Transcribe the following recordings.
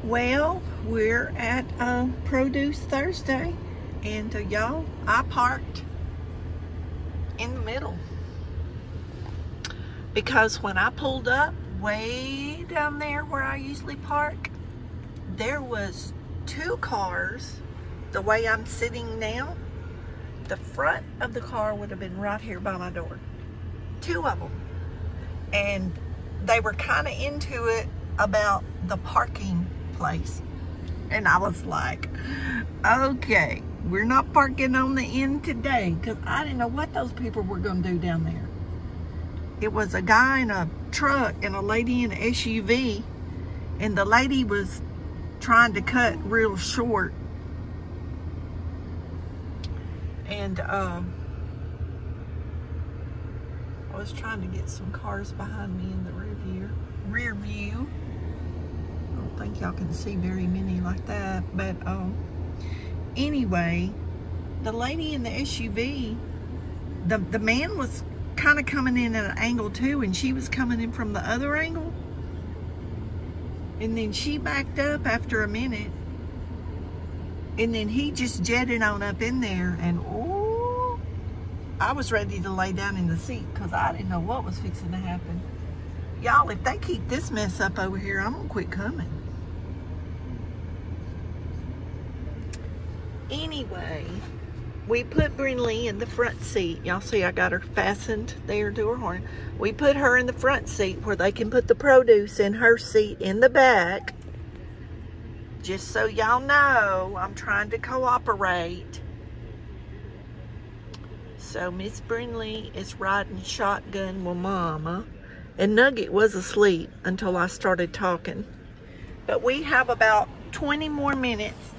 Well, we're at Produce Thursday, and y'all, I parked in the middle because when I pulled up way down there where I usually park, there was 2 cars the way I'm sitting now. The front of the car would have been right here by my door. 2 of them. And they were kind of into it about the parking place. And I was like, okay, we're not parking on the end today, because I didn't know what those people were going to do down there. It was a guy in a truck and a lady in an SUV, and the lady was trying to cut real short. And I was trying to get some cars behind me in the rear view. I don't think y'all can see very many like that, but anyway, the lady in the SUV, the man was kind of coming in at an angle too, and she was coming in from the other angle, and then she backed up after a minute, and then he just jetted on up in there, and oh, I was ready to lay down in the seat because I didn't know what was fixing to happen. Y'all, if they keep this mess up over here, I'm gonna quit coming. Anyway, we put Brinley in the front seat. Y'all see I got her fastened there to her horn. We put her in the front seat where they can put the produce in her seat in the back. Just so y'all know, I'm trying to cooperate. So Miss Brinley is riding shotgun with Mama. And Nugget was asleep until I started talking. But we have about 20 more minutes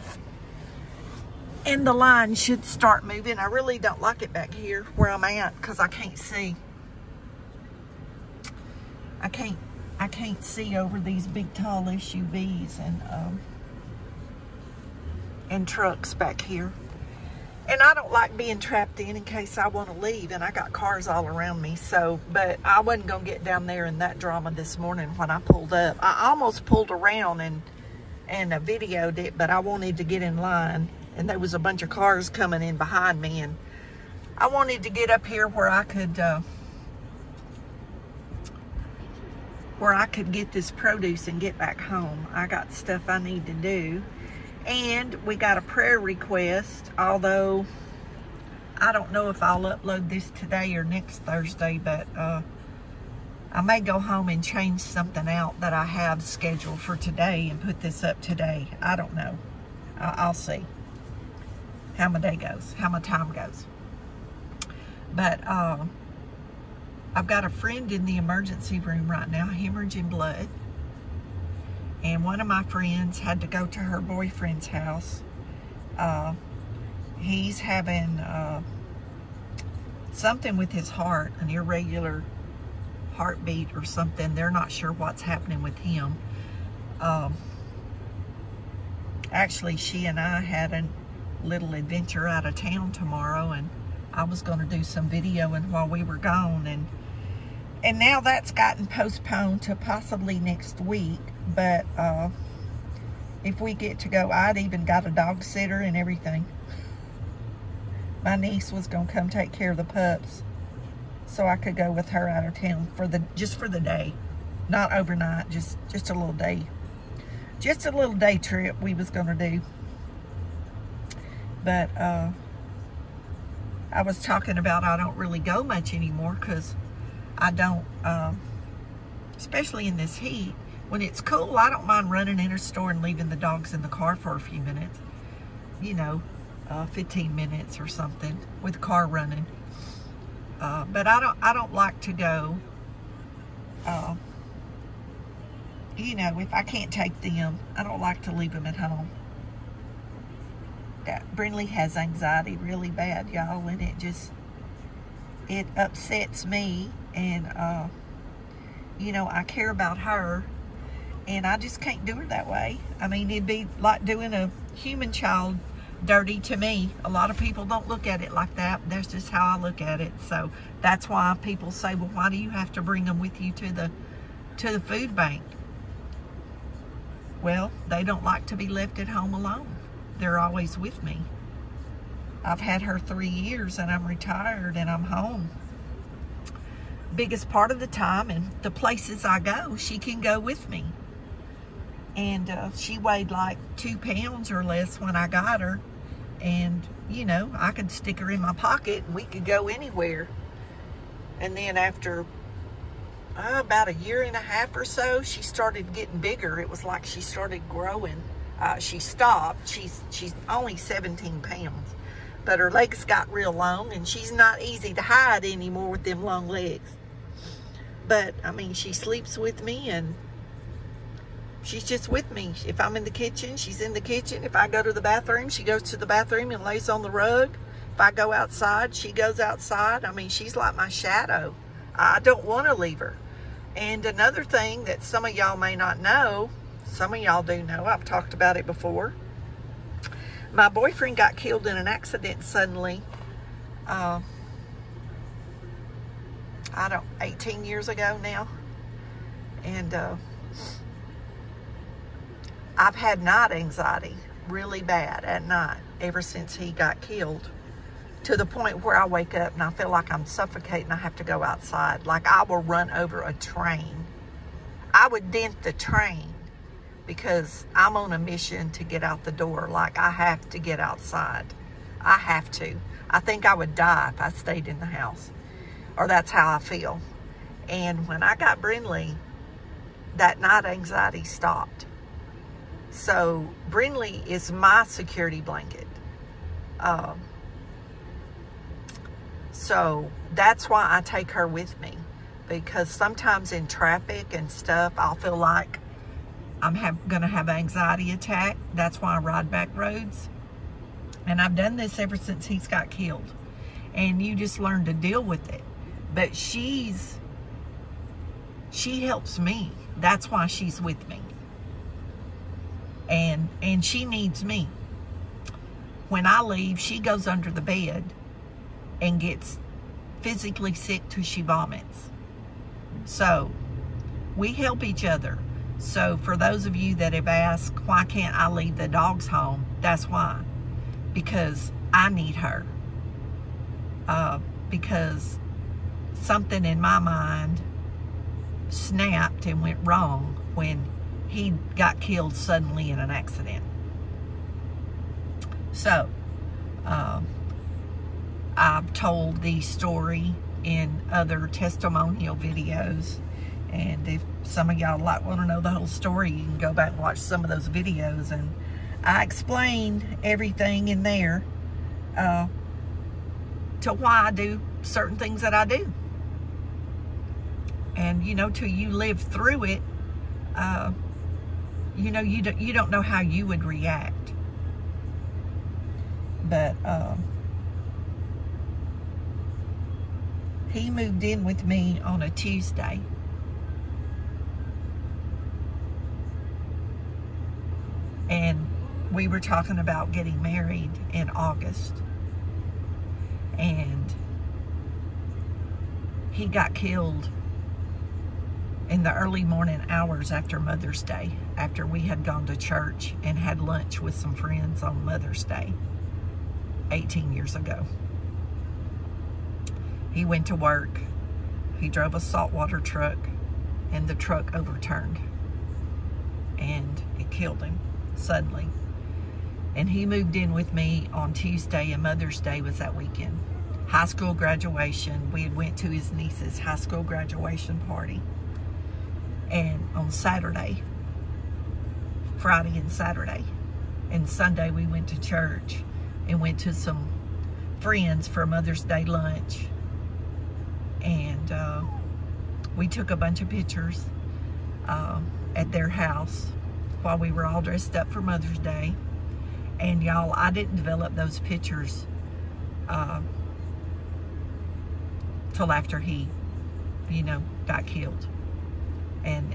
and the line should start moving. I really don't like it back here where I'm at because I can't see. I can't see over these big tall SUVs and trucks back here. And I don't like being trapped in case I want to leave, and I got cars all around me. So, but I wasn't going to get down there in that drama this morning when I pulled up. I almost pulled around and videoed it, but I wanted to get in line. And there was a bunch of cars coming in behind me, and I wanted to get up here where I could get this produce and get back home. I got stuff I need to do. And we got a prayer request, although I don't know if I'll upload this today or next Thursday, but I may go home and change something out that I have scheduled for today and put this up today. I don't know. I'll see how my day goes, how my time goes. But I've got a friend in the emergency room right now, hemorrhaging blood. And one of my friends had to go to her boyfriend's house. He's having something with his heart, an irregular heartbeat or something. They're not sure what's happening with him. Actually, she and I had a little adventure out of town tomorrow, and I was going to do some videoing while we were gone. And now that's gotten postponed to possibly next week. But if we get to go, I'd even got a dog sitter and everything. My niece was going to come take care of the pups so I could go with her out of town just for the day. Not overnight, just a little day. Just a little day trip we was going to do. But I was talking about I don't really go much anymore because I don't, especially in this heat. When it's cool, I don't mind running in a store and leaving the dogs in the car for a few minutes. You know, 15 minutes or something with the car running. But I don't like to go, you know, if I can't take them, I don't like to leave them at home. Brinley has anxiety really bad, y'all, and it upsets me. And, you know, I care about her. And I just can't do her that way. I mean, it'd be like doing a human child dirty to me. A lot of people don't look at it like that. That's just how I look at it. So that's why people say, well, why do you have to bring them with you to the food bank? well, they don't like to be left at home alone. They're always with me. I've had her 3 years and I'm retired and I'm home. Biggest part of the time, and the places I go, she can go with me. And she weighed like 2 pounds or less when I got her. And, you know, I could stick her in my pocket and we could go anywhere. And then after about 1.5 years or so, she started getting bigger. It was like she started growing. She stopped. She's only 17 pounds. But her legs got real long, and she's not easy to hide anymore with them long legs. But, I mean, she sleeps with me, and she's just with me. If I'm in the kitchen, she's in the kitchen. If I go to the bathroom, she goes to the bathroom and lays on the rug. If I go outside, she goes outside. I mean, she's like my shadow. I don't want to leave her. And another thing that some of y'all may not know, some of y'all do know, I've talked about it before. My boyfriend got killed in an accident suddenly, 18 years ago now. And I've had night anxiety really bad at night ever since he got killed, to the point where I wake up and I feel like I'm suffocating. I have to go outside. Like I will run over a train. I would dent the train because I'm on a mission to get out the door. Like I have to get outside. I have to. I think I would die if I stayed in the house. Or that's how I feel. And when I got Brindley, that night anxiety stopped. So Brindley is my security blanket. So that's why I take her with me. Because sometimes in traffic and stuff, I'll feel like I'm gonna have an anxiety attack. That's why I ride back roads. And I've done this ever since he's got killed. And you just learn to deal with it. But she helps me. That's why she's with me. And she needs me. When I leave, she goes under the bed and gets physically sick till she vomits. So we help each other. So for those of you that have asked, why can't I leave the dogs home? That's why. Because I need her. Because something in my mind snapped and went wrong when he got killed suddenly in an accident. So, I've told the story in other testimonial videos. And if some of y'all want to know the whole story, you can go back and watch some of those videos. And I explained everything in there to why I do certain things that I do. And, you know, till you live through it, you know, you don't know how you would react. But he moved in with me on a Tuesday. And we were talking about getting married in August. And he got killed in the early morning hours after Mother's Day, after we had gone to church and had lunch with some friends on Mother's Day 18 years ago. He went to work. He drove a saltwater truck, and the truck overturned, and it killed him suddenly. And he moved in with me on Tuesday, and Mother's Day was that weekend. High school graduation. We had went to his niece's high school graduation party. And on Saturday, Friday and Saturday, and Sunday we went to church and went to some friends for Mother's Day lunch. And we took a bunch of pictures at their house while we were all dressed up for Mother's Day. And y'all, I didn't develop those pictures till after he, you know, got killed. And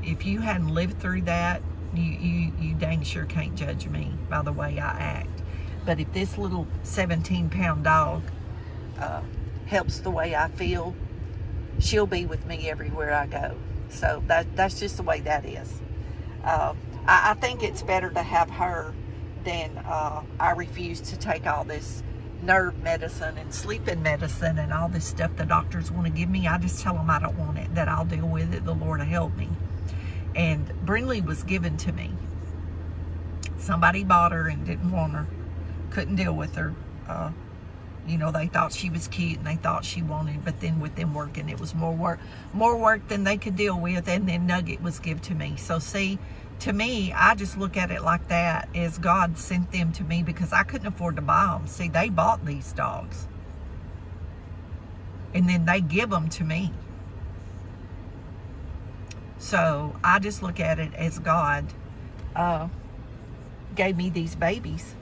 if you hadn't lived through that, you dang sure can't judge me by the way I act. But if this little 17-pound dog helps the way I feel, she'll be with me everywhere I go. So that's just the way that is. I think it's better to have her than I refuse to take all this nerve medicine and sleeping medicine and all this stuff the doctors want to give me. I just tell them I don't want it, that I'll deal with it. The Lord will help me. And Brindley was given to me. Somebody bought her and didn't want her. Couldn't deal with her. You know, they thought she was cute and they thought she wanted, but then with them working, it was more work than they could deal with, and then Nugget was given to me. So see, to me, I just look at it like that, as God sent them to me because I couldn't afford to buy them. See, they bought these dogs. And then they give them to me. So I just look at it as God gave me these babies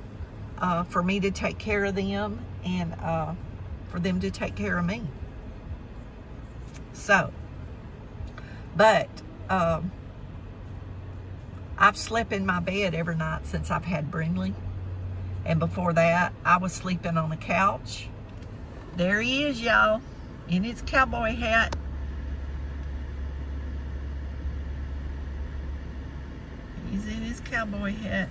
for me to take care of them and for them to take care of me. So, but I've slept in my bed every night since I've had Brindley. And before that, I was sleeping on a couch. There he is, y'all, in his cowboy hat. He's in his cowboy hat.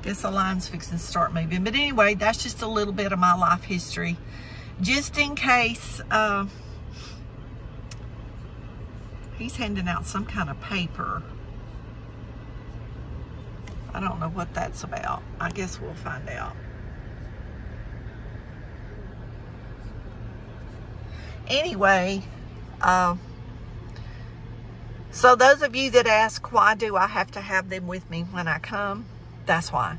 Guess the line's fixing to start moving. But anyway, that's just a little bit of my life history. Just in case he's handing out some kind of paper. I don't know what that's about. I guess we'll find out. Anyway, so those of you that ask, why do I have to have them with me when I come? That's why.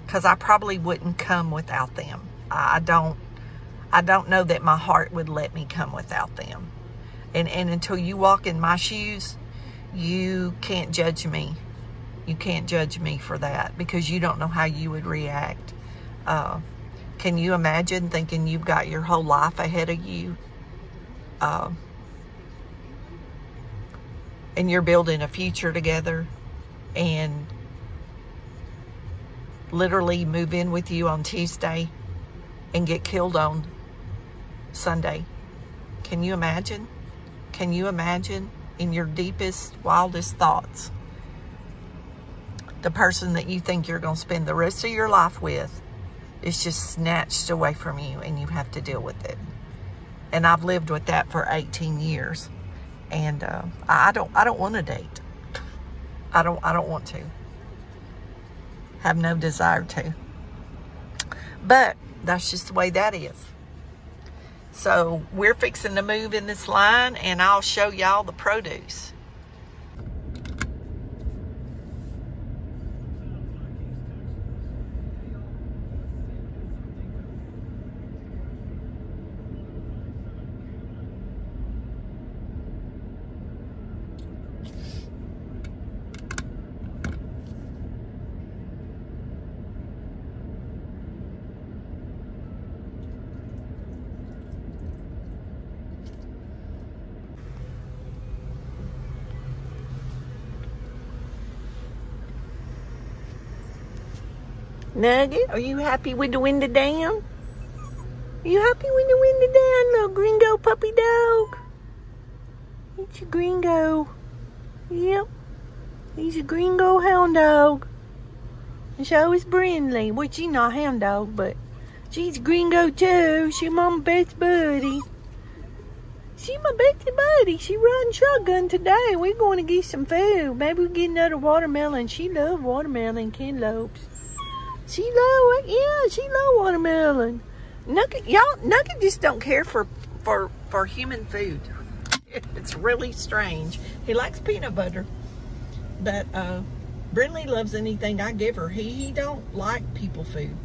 Because I probably wouldn't come without them. I don't know that my heart would let me come without them. And until you walk in my shoes, you can't judge me. You can't judge me for that because you don't know how you would react. Can you imagine thinking you've got your whole life ahead of you? And you're building a future together and literally move in with you on Tuesday and get killed on Sunday. Can you imagine? Can you imagine in your deepest, wildest thoughts, the person that you think you're going to spend the rest of your life with is just snatched away from you and you have to deal with it? And I've lived with that for 18 years. And I don't want to date. I don't want to. Have no desire to. But that's just the way that is. So we're fixing to move in this line and I'll show y'all the produce. Nugget, are you happy with the window down? Are you happy with the window down, little gringo puppy dog? It's a gringo. Yep. He's a gringo hound dog. And so is Brindley. Well, she's not a hound dog, but she's a gringo too. She's my best buddy. She's my best buddy. She riding shotgun today. We're going to get some food. Maybe we'll get another watermelon. She loves watermelon cantaloupes. She love watermelon. Nugget just don't care for human food. It's really strange. He likes peanut butter, but Brindley loves anything I give her. He don't like people food.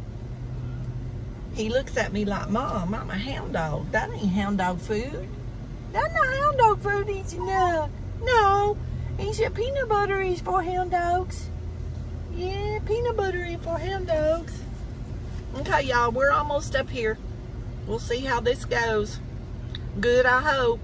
He looks at me like, Mom, I'm a hound dog. That ain't hound dog food. That's not hound dog food. He said, no. He said peanut butter is for hound dogs. Yeah, peanut butter is for hound dogs. Okay, y'all, we're almost up here. We'll see how this goes. Good, I hope.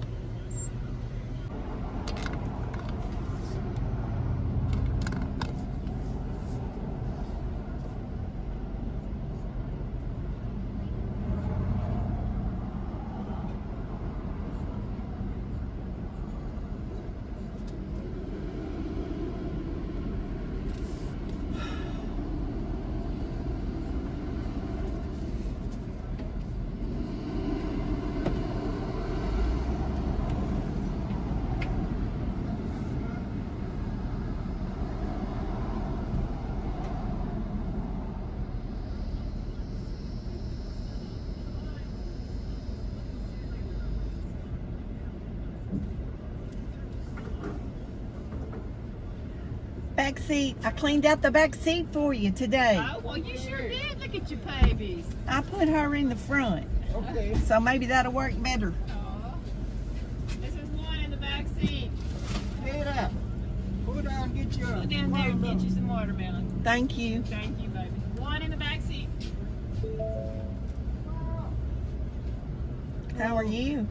back seat. I cleaned out the back seat for you today. Oh, well, you sure did. Look at your babies. I put her in the front. Okay. So maybe that'll work better. Aw. This is one in the back seat. Hey there. Go down and get your Go down there and get you some watermelon. Thank you. Thank you, baby. One in the back seat. How are you?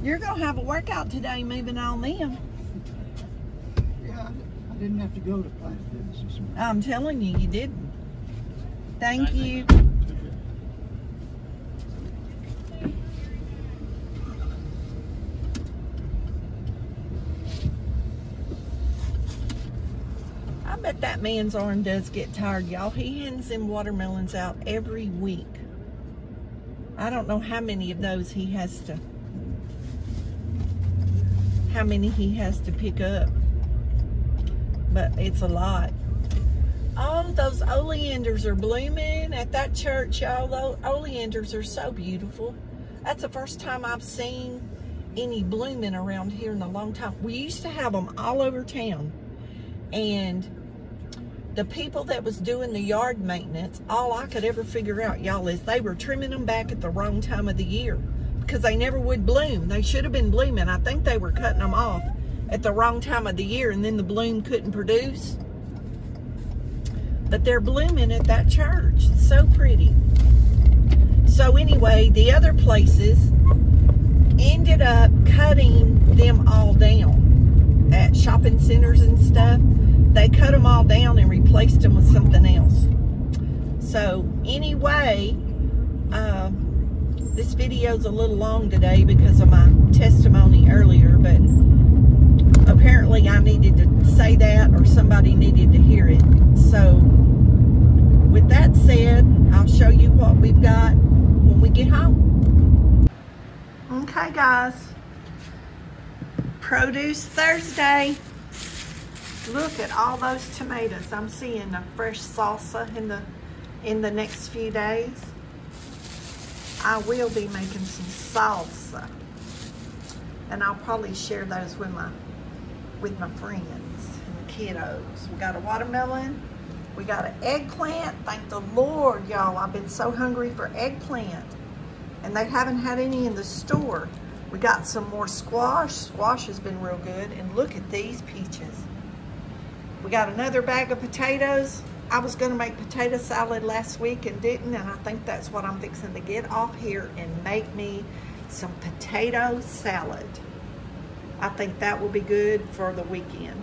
You're going to have a workout today moving on them. Yeah, I didn't have to go to Planet Fitness this morning. I'm telling you, you didn't. Thank you. I bet that man's arm does get tired, y'all. He hands them watermelons out every week. I don't know how many of those he has to pick up, but it's a lot. Oh, those oleanders are blooming at that church, y'all. Those oleanders are so beautiful. That's the first time I've seen any blooming around here in a long time. We used to have them all over town, and the people that was doing the yard maintenance, all I could ever figure out, y'all, is they were trimming them back at the wrong time of the year because they never would bloom. They should have been blooming. I think they were cutting them off at the wrong time of the year, and then the bloom couldn't produce. But they're blooming at that church. It's so pretty. So anyway, the other places ended up cutting them all down at shopping centers and stuff. They cut them all down and replaced them with something else. So anyway, this video's a little long today because of my testimony earlier, but apparently I needed to say that, or somebody needed to hear it. So with that said, I'll show you what we've got when we get home. Okay guys, Produce Thursday. Look at all those tomatoes. I'm seeing a fresh salsa in the next few days. I will be making some salsa, and I'll probably share those with my friends and the kiddos. We got a watermelon. We got an eggplant. Thank the Lord, y'all. I've been so hungry for eggplant, and they haven't had any in the store. We got some more squash. Squash has been real good, and look at these peaches. We got another bag of potatoes. I was gonna make potato salad last week and didn't, and I think that's what I'm fixing to get off here and make me some potato salad. I think that will be good for the weekend,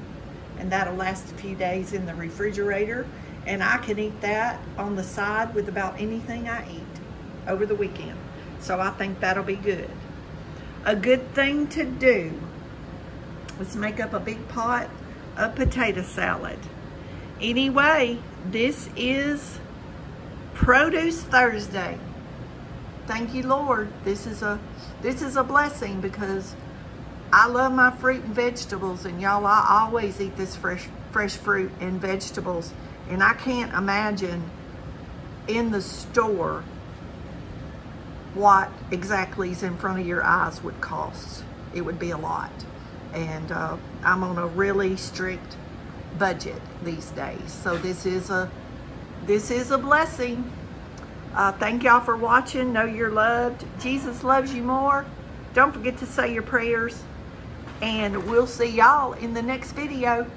and that'll last a few days in the refrigerator, and I can eat that on the side with about anything I eat over the weekend. So I think that'll be good. A good thing to do is make up a big pot of potato salad. Anyway, this is Produce Thursday. Thank you, Lord. This is a blessing because I love my fruit and vegetables, and y'all, I always eat this fresh fruit and vegetables, and I can't imagine in the store what exactly is in front of your eyes would cost. It would be a lot, and I'm on a really strict budget these days, so this is a blessing. Thank y'all for watching. Know you're loved. Jesus loves you more. Don't forget to say your prayers, and we'll see y'all in the next video.